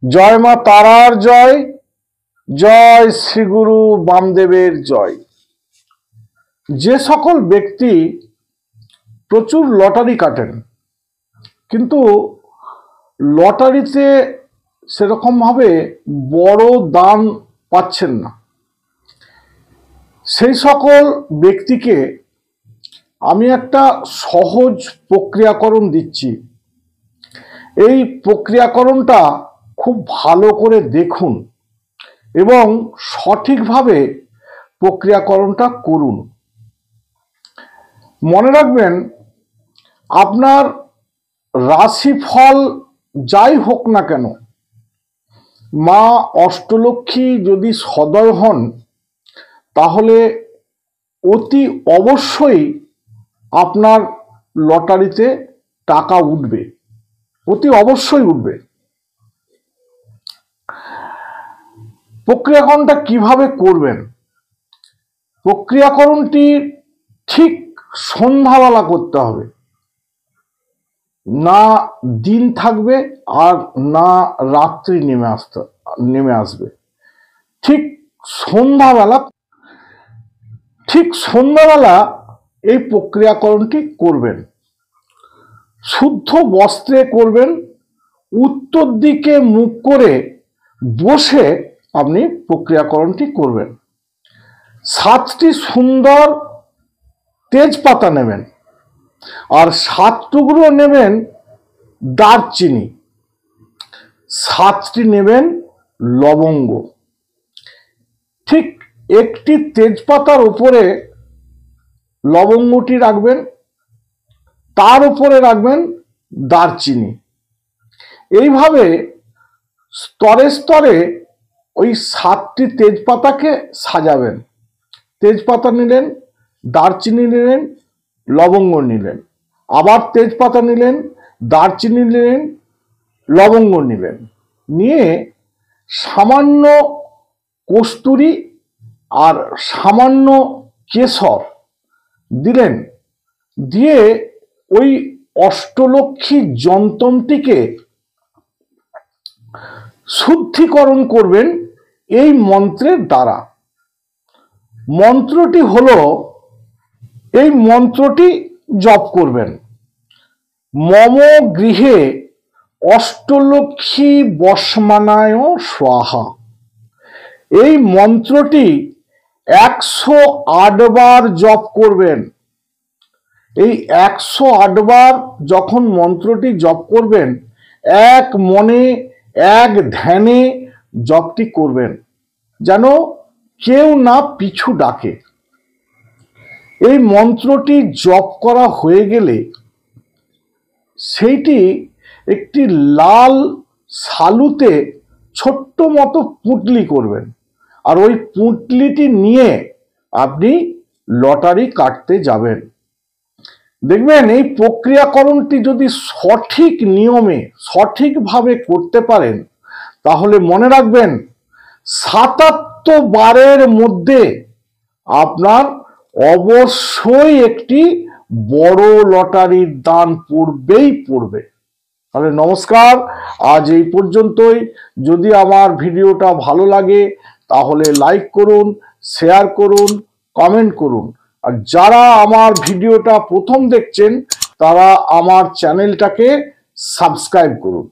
জয় মা তারার জয়, জয় শ্রী গুরু বামদেবের জয়। যে সকল ব্যক্তি প্রচুর লটারি কাটেন কিন্তু লটারিতে সেরকম ভাবে বড় দান পাচ্ছেন না, সেই সকল ব্যক্তিকে আমি একটা সহজ প্রক্রিয়াকরণ দিচ্ছি। এই প্রক্রিয়াকরণটা খুব ভালো করে দেখুন এবং সঠিকভাবে প্রক্রিয়াকরণটা করুন। মনে রাখবেন, আপনার রাশিফল যাই হোক না কেন, মা অষ্টলক্ষ্মী যদি সদয় হন তাহলে অতি অবশ্যই আপনার লটারিতে টাকা উঠবে, অতি অবশ্যই উঠবে। প্রক্রিয়াকরণটা কিভাবে করবেন? প্রক্রিয়াকরণটি ঠিক সন্ধ্যাবেলা করতে হবে, না দিন থাকবে আর না রাত্রি নেমে আসবে। ঠিক সন্ধ্যাবেলা এই প্রক্রিয়াকরণটি করবেন। শুদ্ধ বস্ত্রে করবেন, উত্তর দিকে মুখ করে বসে আপনি প্রক্রিয়াকরণটি করবেন। 7টি সুন্দর তেজপাতা নেবেন আর 7 টুকরো নেবেন দারচিনি, 7টি নেবেন লবঙ্গ। ঠিক একটি তেজপাতার উপরে লবঙ্গটি রাখবেন, তার উপরে রাখবেন দারচিনি। এইভাবে স্তরে স্তরে ওই 7টি তেজপাতাকে সাজাবেন। তেজপাতা নিলেন, দারচিনি নিলেন, লবঙ্গ নিলেন, আবার তেজপাতা নিলেন, দারচিনি নিলেন, লবঙ্গ নিলেন, নিয়ে সামান্য কস্তুরি আর সামান্য কেশর দিলেন। দিয়ে ওই অষ্টলক্ষ্মী যন্ত্রটিকে শুদ্ধিকরণ করবেন এই মন্ত্রের দ্বারা। মন্ত্রটি হলো, এই মন্ত্রটি জপ করবেন, মম গৃহে অষ্টলক্ষ্মী বসমানায় স্বাহা। এই মন্ত্রটি 108 বার জপ করবেন। এই 108 বার যখন মন্ত্রটি জপ করবেন, এক মনে এক ধ্যানে জপটি করবেন, যেন কেউ না পিছু ডাকে। এই মন্ত্রটি জপ করা হয়ে গেলে সেইটি একটি লাল শালুতে ছোট্ট মতো পুঁটলি করবেন, আর ওই পুঁটলিটি নিয়ে আপনি লটারি কাটতে যাবেন। দেখবেন, এই প্রক্রিয়াকরণটি যদি সঠিক নিয়মে সঠিকভাবে করতে পারেন তাহলে মনে রাখবেন 77 বারের মধ্যে আপনার অবশ্যই একটি বড় লটারির দান পড়বেই পড়বে। তাহলে নমস্কার, আজ এই পর্যন্তই। যদি আমার ভিডিওটা ভালো লাগে তাহলে লাইক করুন, শেয়ার করুন, কমেন্ট করুন। আর যারা আমার ভিডিওটা প্রথম দেখছেন তারা আমার চ্যানেলটাকে সাবস্ক্রাইব করুন।